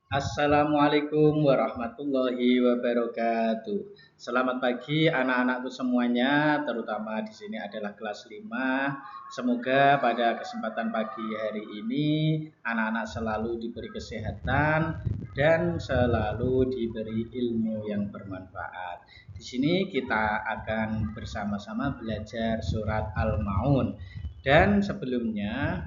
Assalamualaikum warahmatullahi wabarakatuh. Selamat pagi anak-anakku semuanya, terutama di sini adalah kelas 5. Semoga pada kesempatan pagi hari ini anak-anak selalu diberi kesehatan dan selalu diberi ilmu yang bermanfaat. Di sini kita akan bersama-sama belajar surat Al-Maun. Dan sebelumnya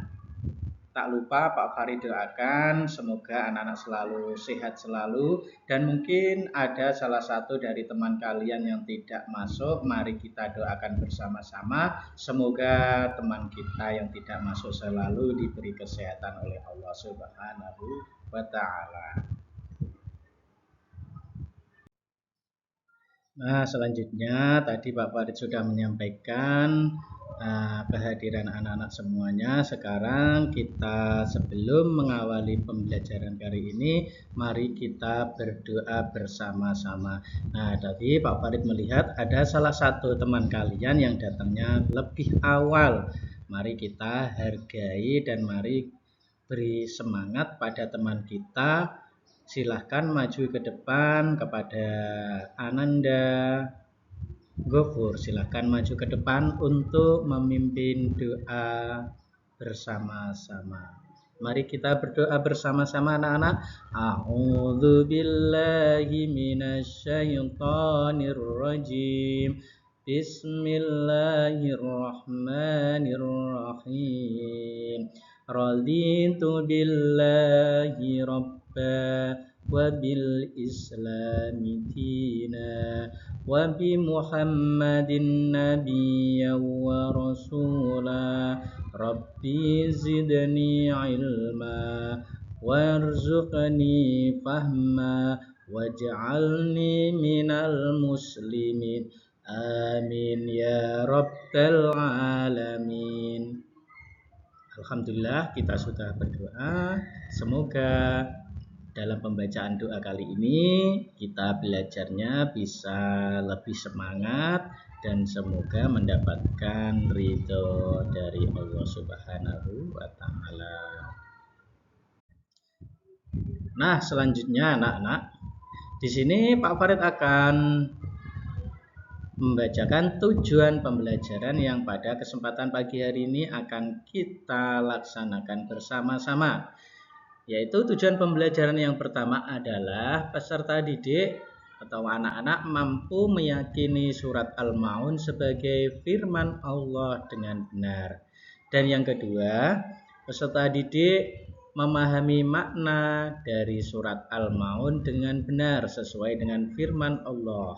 tak lupa Pak Farid doakan semoga anak-anak selalu sehat selalu dan mungkin ada salah satu dari teman kalian yang tidak masuk. Mari kita doakan bersama-sama semoga teman kita yang tidak masuk selalu diberi kesehatan oleh Allah Subhanahu wa taala. Nah, selanjutnya tadi Pak Farid sudah menyampaikan kehadiran anak-anak semuanya. Sekarang kita sebelum mengawali pembelajaran kali ini, mari kita berdoa bersama-sama. Nah, tadi Pak Farid melihat ada salah satu teman kalian yang datangnya lebih awal. Mari kita hargai dan mari beri semangat pada teman kita. Silahkan maju ke depan kepada Ananda Gofur. Silahkan maju ke depan untuk memimpin doa bersama-sama. Mari kita berdoa bersama-sama anak-anak. A'udzu billahi minasyaitonir rajim. Bismillahirrahmanirrahim. Raditu billahi rabba wa bil islami dina wa bi Muhammadin nabiyya wa rasula rabbi zidni ilma warzuqni fahma waj'alni minal muslimin amin ya rabbal alamin. Alhamdulillah kita sudah berdoa. Semoga dalam pembacaan doa kali ini kita belajarnya bisa lebih semangat dan semoga mendapatkan ridho dari Allah Subhanahu wa taala. Nah, selanjutnya anak-anak, di sini Pak Farid akan membacakan tujuan pembelajaran yang pada kesempatan pagi hari ini akan kita laksanakan bersama-sama. Yaitu tujuan pembelajaran yang pertama adalah peserta didik atau anak-anak mampu meyakini surat Al-Maun sebagai firman Allah dengan benar. Dan yang kedua, peserta didik memahami makna dari surat Al-Maun dengan benar sesuai dengan firman Allah.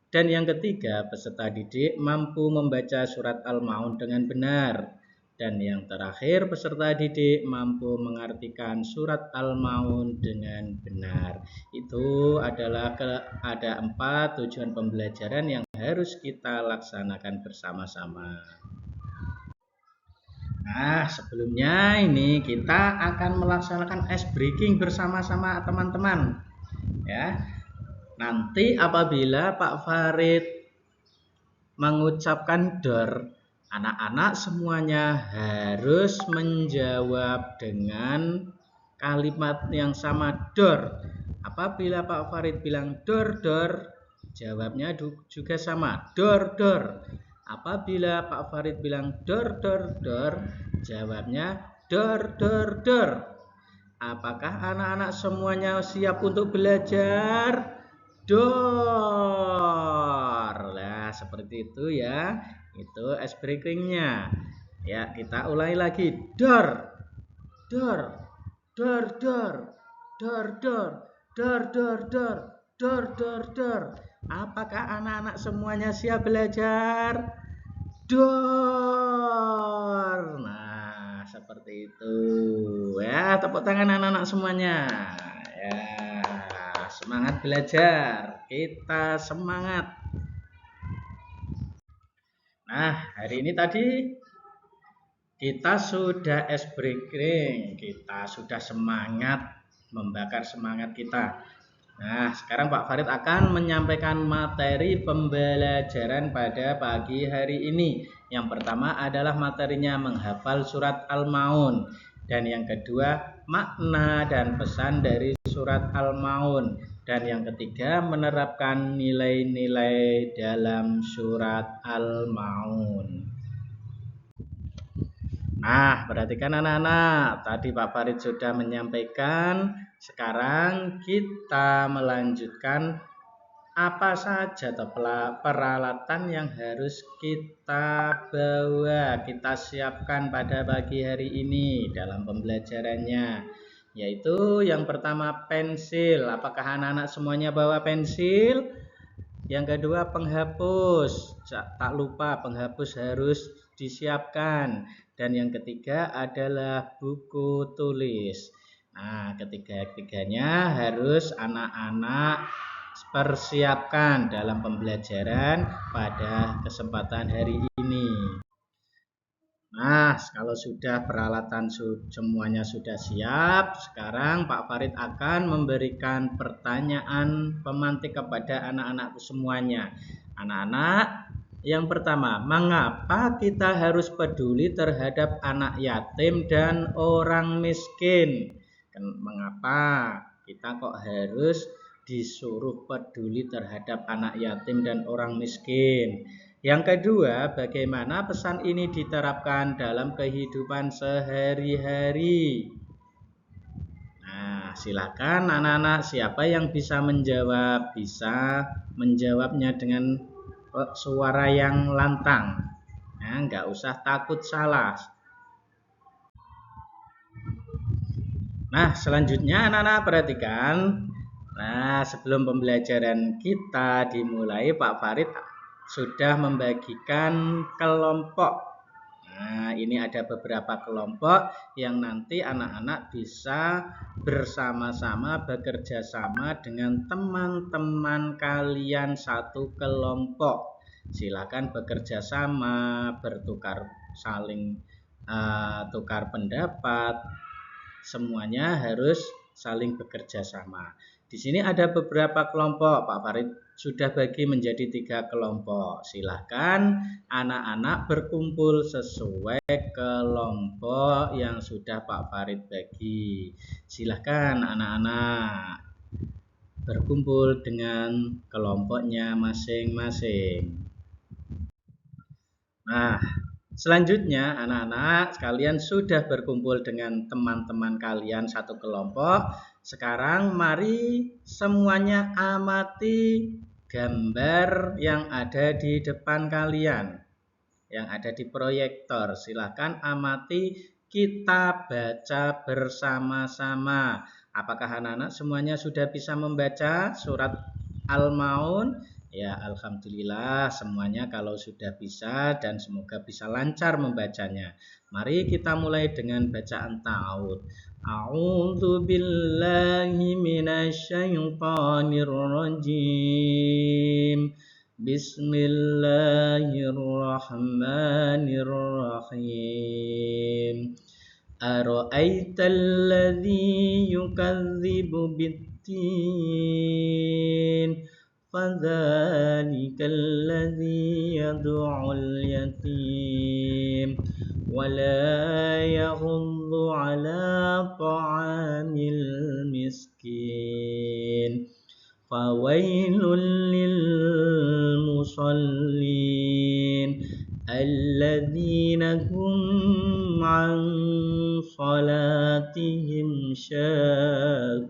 Dan yang ketiga, peserta didik mampu membaca surat Al-Maun dengan benar. Dan yang terakhir, peserta didik mampu mengartikan surat Al-Maun dengan benar. Itu adalah ada 4 tujuan pembelajaran yang harus kita laksanakan bersama-sama. Nah, sebelumnya ini kita akan melaksanakan ice breaking bersama-sama teman-teman. Ya. Nanti apabila Pak Farid mengucapkan dor, anak-anak semuanya harus menjawab dengan kalimat yang sama, dor. Apabila Pak Farid bilang dor, dor, jawabnya juga sama, dor, dor. Apabila Pak Farid bilang dor, dor, dor, jawabnya dor, dor, dor. Apakah anak-anak semuanya siap untuk belajar? Dor. Nah, seperti itu ya. Itu ice breakingnya. Ya, kita ulangi lagi. Dor. Dor. Dor, dor. Dor, dor. Dor, dor, dor. Dor, dor, dor. Apakah anak-anak semuanya siap belajar? Dor. Nah, seperti itu. Ya, tepuk tangan anak-anak semuanya. Ya. Semangat belajar, kita semangat. Nah, hari ini tadi kita sudah ice breaking, kita sudah semangat, membakar semangat kita. Nah, sekarang Pak Farid akan menyampaikan materi pembelajaran pada pagi hari ini. Yang pertama adalah materinya menghafal surat Al-Maun. Dan yang kedua, makna dan pesan dari surat Al-Maun. Dan yang ketiga, menerapkan nilai-nilai dalam surat Al-Maun. Nah, perhatikan anak-anak. Tadi Pak Farid sudah menyampaikan. Sekarang kita melanjutkan apa saja atau peralatan yang harus kita bawa, kita siapkan pada pagi hari ini dalam pembelajarannya. Yaitu yang pertama pensil. Apakah anak-anak semuanya bawa pensil? Yang kedua penghapus. Tak lupa penghapus harus disiapkan. Dan yang ketiga adalah buku tulis. Nah, ketiga-tiganya harus anak-anak persiapkan dalam pembelajaran pada kesempatan hari ini. Nah, kalau sudah peralatan semuanya sudah siap, sekarang Pak Farid akan memberikan pertanyaan pemantik kepada anak-anak semuanya. Anak-anak, yang pertama, mengapa kita harus peduli terhadap anak yatim dan orang miskin? Mengapa kita kok harus disuruh peduli terhadap anak yatim dan orang miskin? Yang kedua, bagaimana pesan ini diterapkan dalam kehidupan sehari-hari? Nah, silakan anak-anak, siapa yang bisa menjawab? Bisa menjawabnya dengan suara yang lantang. Nah, nggak usah takut salah. Nah, selanjutnya anak-anak perhatikan. Nah, sebelum pembelajaran kita dimulai, Pak Farid sudah membagikan kelompok. Nah, ini ada beberapa kelompok yang nanti anak-anak bisa bersama-sama bekerja sama dengan teman-teman kalian satu kelompok. Silakan bekerja sama, bertukar saling tukar pendapat. Semuanya harus saling bekerja sama. Di sini ada beberapa kelompok. Pak Farid sudah bagi menjadi 3 kelompok. Silahkan anak-anak berkumpul sesuai kelompok yang sudah Pak Farid bagi. Silahkan anak-anak berkumpul dengan kelompoknya masing-masing. Nah, selanjutnya anak-anak sekalian sudah berkumpul dengan teman-teman kalian satu kelompok. Sekarang mari semuanya amati gambar yang ada di depan kalian, yang ada di proyektor. Silahkan amati, kita baca bersama-sama. Apakah anak-anak semuanya sudah bisa membaca surat Al-Maun? Ya, alhamdulillah semuanya kalau sudah bisa, dan semoga bisa lancar membacanya. Mari kita mulai dengan bacaan ta'awudz. A'udzu billahi minasyaitonir rajim. Bismillahirrahmanirrahim. Ara'aital ladzi yukadzibu bid-din fadzalikal ladzi yad'ul yatim wa la yahuddu 'ala ta'amil miskin. Fawailul lil musallin alladzina hum 'an salatihim sahun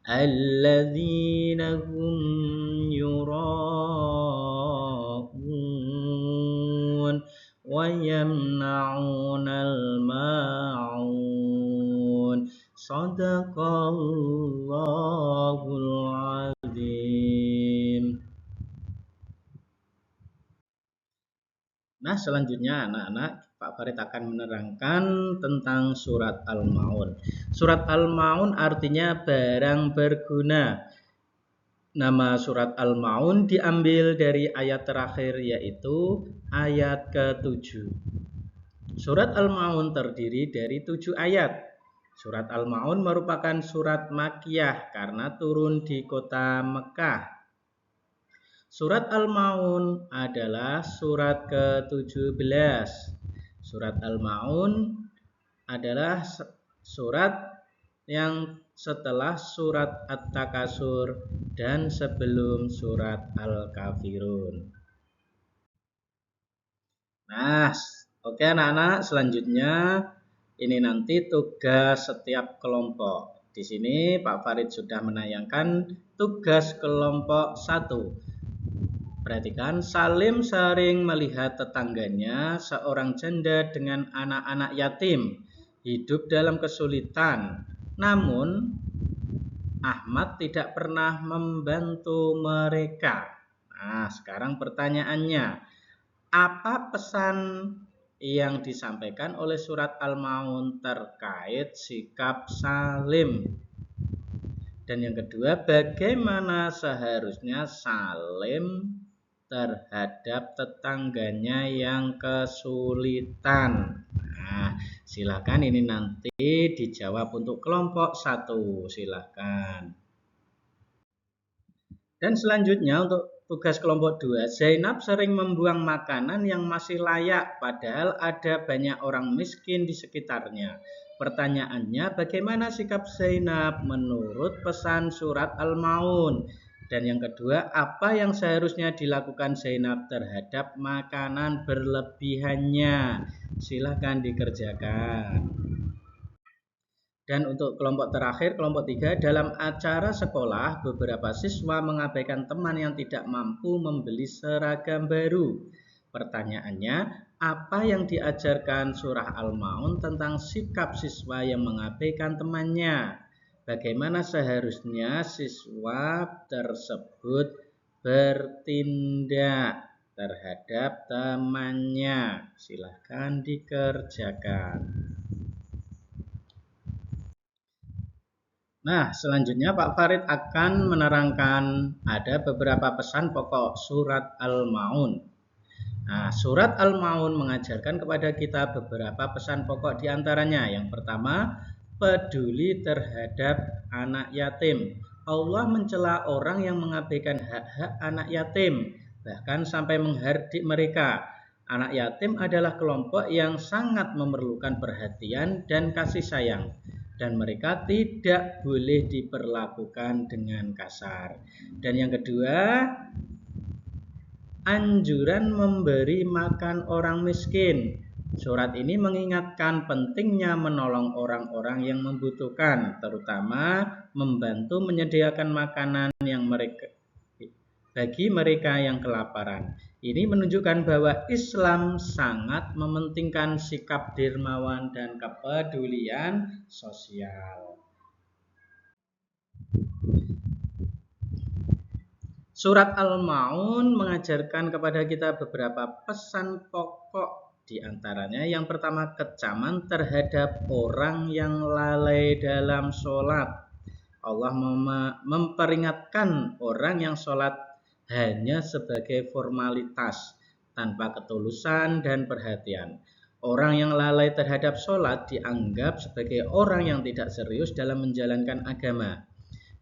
alladzina hum yura'un wa yamna'unal ma'un. Sadaqallahul azim. Nah, selanjutnya anak-anak, Pak Farid akan menerangkan tentang surat Al-Maun. Surat Al-Maun artinya barang berguna. Nama surat Al-Maun diambil dari ayat terakhir, yaitu ayat ke-7. Surat Al-Maun terdiri dari 7 ayat. Surat Al-Maun merupakan surat Makkiyah karena turun di kota Mekah. Surat Al-Maun adalah surat ke-17. Surat Al-Maun adalah surat yang setelah surat At-Takasur dan sebelum surat Al-Kafirun. Nah, oke anak-anak, selanjutnya ini nanti tugas setiap kelompok. Di sini Pak Farid sudah menayangkan tugas kelompok 1. Perhatikan, Salim sering melihat tetangganya seorang janda dengan anak-anak yatim hidup dalam kesulitan. Namun Ahmad tidak pernah membantu mereka. Nah, sekarang pertanyaannya, apa pesan yang disampaikan oleh surat Al-Maun terkait sikap Salim? Dan yang kedua, bagaimana seharusnya Salim terhadap tetangganya yang kesulitan? Nah, silakan ini nanti dijawab untuk kelompok 1. Silakan. Dan selanjutnya untuk tugas kelompok 2, Zainab sering membuang makanan yang masih layak padahal ada banyak orang miskin di sekitarnya. Pertanyaannya, bagaimana sikap Zainab menurut pesan surat Al-Maun? Dan yang kedua, apa yang seharusnya dilakukan Zainab terhadap makanan berlebihannya? Silakan dikerjakan. Dan untuk kelompok terakhir, kelompok 3, dalam acara sekolah, beberapa siswa mengabaikan teman yang tidak mampu membeli seragam baru. Pertanyaannya, apa yang diajarkan surah Al-Maun tentang sikap siswa yang mengabaikan temannya? Bagaimana seharusnya siswa tersebut bertindak terhadap temannya? Silahkan dikerjakan. Nah, selanjutnya Pak Farid akan menerangkan ada beberapa pesan pokok surat Al-Maun. Nah, surat Al-Maun mengajarkan kepada kita beberapa pesan pokok diantaranya. Yang pertama, peduli terhadap anak yatim. Allah mencela orang yang mengabaikan hak-hak anak yatim, bahkan sampai menghardik mereka. Anak yatim adalah kelompok yang sangat memerlukan perhatian dan kasih sayang, dan mereka tidak boleh diperlakukan dengan kasar. Dan yang kedua, anjuran memberi makan orang miskin. Surat ini mengingatkan pentingnya menolong orang-orang yang membutuhkan, terutama membantu menyediakan makanan yang bagi mereka yang kelaparan. Ini menunjukkan bahwa Islam sangat mementingkan sikap dermawan dan kepedulian sosial. Surat Al-Maun mengajarkan kepada kita beberapa pesan pokok, di antaranya yang pertama, kecaman terhadap orang yang lalai dalam sholat. Allah memperingatkan orang yang sholat hanya sebagai formalitas, tanpa ketulusan dan perhatian. Orang yang lalai terhadap sholat dianggap sebagai orang yang tidak serius dalam menjalankan agama.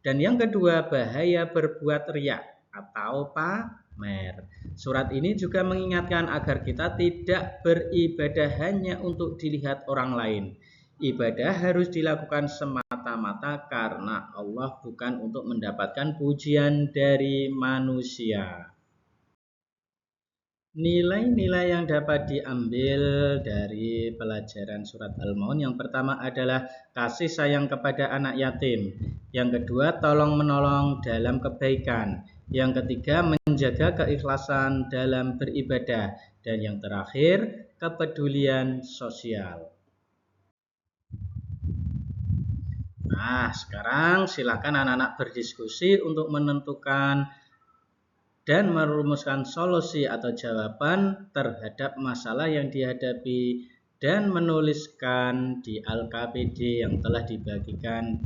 Dan yang kedua, bahaya berbuat riya atau pamer. Surat ini juga mengingatkan agar kita tidak beribadah hanya untuk dilihat orang lain. Ibadah harus dilakukan semata-mata karena Allah, bukan untuk mendapatkan pujian dari manusia. Nilai-nilai yang dapat diambil dari pelajaran surat Al-Maun, yang pertama adalah kasih sayang kepada anak yatim. Yang kedua, tolong menolong dalam kebaikan. Yang ketiga, menjaga keikhlasan dalam beribadah. Dan yang terakhir, kepedulian sosial. Nah, sekarang silakan anak-anak berdiskusi untuk menentukan dan merumuskan solusi atau jawaban terhadap masalah yang dihadapi dan menuliskan di Al-KPD yang telah dibagikan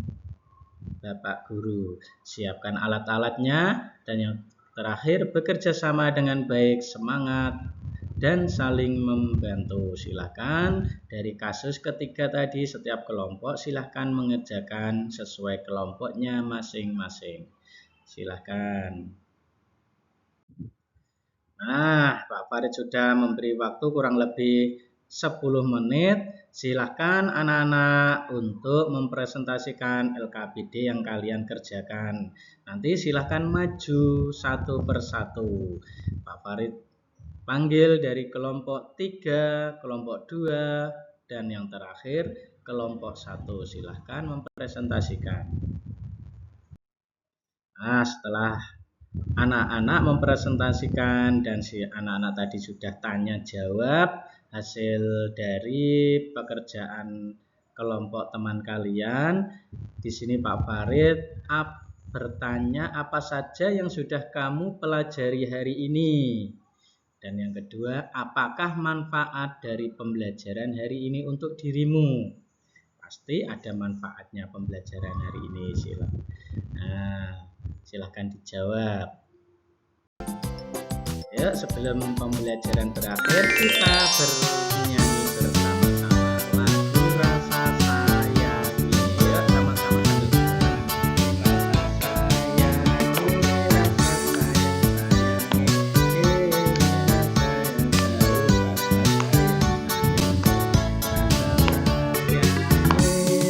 Bapak Guru. Siapkan alat-alatnya, dan yang terakhir, bekerja sama dengan baik, semangat, dan saling membantu. Silakan dari kasus ketiga tadi, setiap kelompok silakan mengerjakan sesuai kelompoknya masing-masing. Silakan. Nah, Pak Farid sudah memberi waktu kurang lebih 10 menit. Silahkan anak-anak untuk mempresentasikan LKPD yang kalian kerjakan. Nanti silahkan maju satu persatu. Pak Farid panggil dari kelompok 3, kelompok 2, dan yang terakhir kelompok 1. Silahkan mempresentasikan. Nah, setelah anak-anak mempresentasikan dan si anak-anak tadi sudah tanya jawab hasil dari pekerjaan kelompok teman kalian. Di sini Pak Farid bertanya apa saja yang sudah kamu pelajari hari ini. Dan yang kedua, apakah manfaat dari pembelajaran hari ini untuk dirimu? Pasti ada manfaatnya pembelajaran hari ini, silahkan dijawab. Ya, sebelum pembelajaran berakhir, kita bernyanyi bersama-sama lagu Rasa Sayangi. Ya, sama-sama sambil Rasa sayangi, rasa sayangi,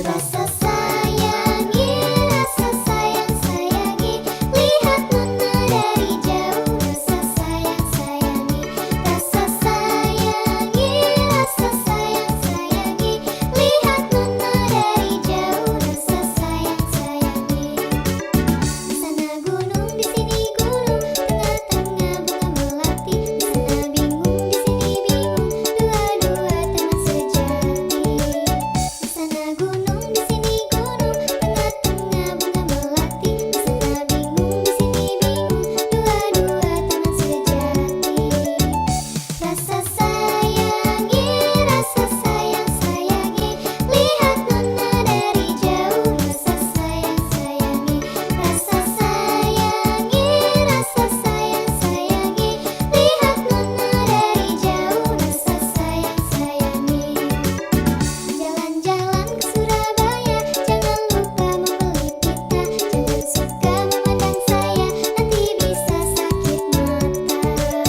Rasa sayangi, rasa sayang sayangi, lihat Nona dari jauh. Rasa sayang sayangi, rasa sayangi, rasa sayang sayangi, lihat Nona dari jauh. Rasa sayang sayangi. Di sana gunung, di sini gunung, tengah-tengah bunga melati. Di sana bingung, di sini bingung, dua-dua teman sejati. Di sana gunung, di sini gunung, tengah-tengah bunga melati. Di sana bingung, di sini bingung, dua-dua teman sejati. Rasa sayangi, rasa sayang sayangi, lihat Nona dari jauh. Rasa sayang sayangi, rasa sayangi, rasa sayang sayangi, lihat Nona dari jauh. Rasa sayang sayangi. Jalan-jalan ke Surabaya, jangan lupa membeli pita. Jangan suka memandang saya, nanti bisa sakit mata.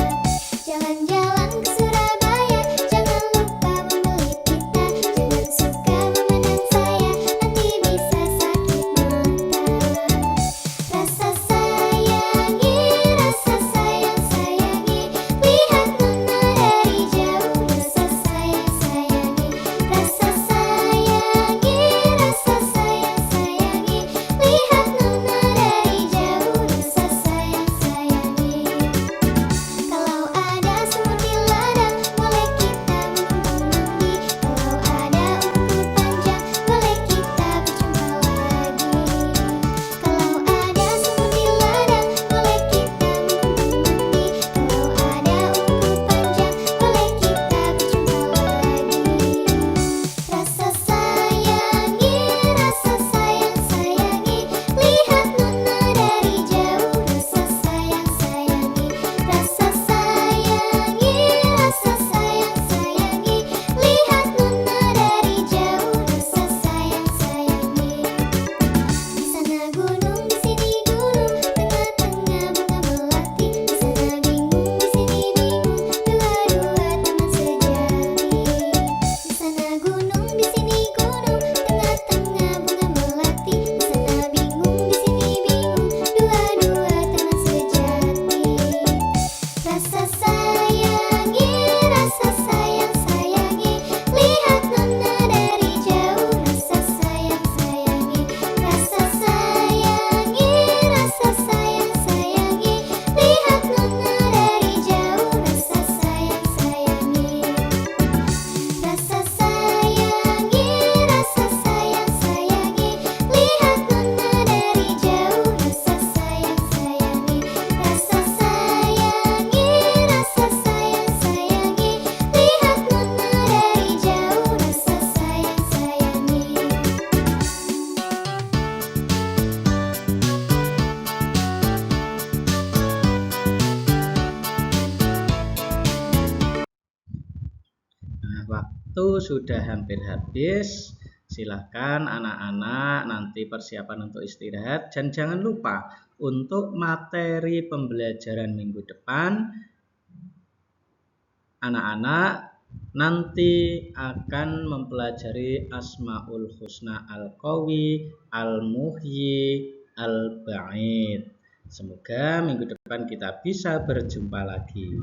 Jalan-jalan ke Surabaya, jangan lupa membeli pita. Jangan suka memandang saya, nanti bisa sakit mata. Rasa sayangi, rasa sayang sayangi, lihat Nona dari jauh. Rasa sayang sayangi, rasa sayangi, rasa sayang sayangi, lihat Nona dari jauh. Rasa sayang sayangi. Kalau ada semut di ladang, boleh kita mengundi-undi. Kalau ada umput panjang, boleh kita berjumpa lagi. Kalau ada semut di ladang, boleh kita mengundi-undi. Kalau ada umput panjang, boleh kita berjumpa lagi. Rasa sayangi, rasa sayang sayangi, lihat Nona dari jauh. Rasa sayang sayangi, rasa sayangi, rasa sayang sayangi, lihat Nona dari jauh. Rasa sayang sayangi. Di sana gunung, di sini gunung, tengah-tengah bunga melati. Di sana bingung, di sini bingung, dua-dua teman sejati. Di sana gunung, di sini gunung, tengah-tengah bunga melati. Di sana bingung, di sini bingung, dua-dua teman sejati. Rasa sayangi, rasa sayang sayangi, lihat Nona dari jauh. Rasa sayang sayangi, rasa sayangi, rasa sayang sayangi, lihat Nona dari jauh. Rasa sayang sayangi. Rasa sayangi, rasa sayang sayangi, lihat Nona dari jauh. Rasa sayang sayangi, rasa sayangi, rasa sayang sayangi, lihat Nona dari jauh. Rasa sayang sayangi. Nah, waktu sudah hampir habis. Silahkan anak-anak nanti persiapan untuk istirahat. Dan jangan lupa untuk materi pembelajaran minggu depan, anak-anak nanti akan mempelajari Asmaul Husna Al-Qawi, Al-Muhyi, Al-Ba'id. Semoga minggu depan kita bisa berjumpa lagi.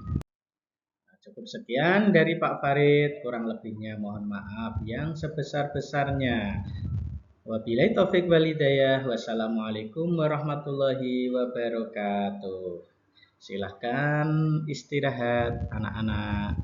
Cukup sekian dari Pak Farid, kurang lebihnya mohon maaf yang sebesar-besarnya. Wabillahi taufik wal hidayah. Wassalamualaikum warahmatullahi wabarakatuh. Silahkan istirahat anak-anak.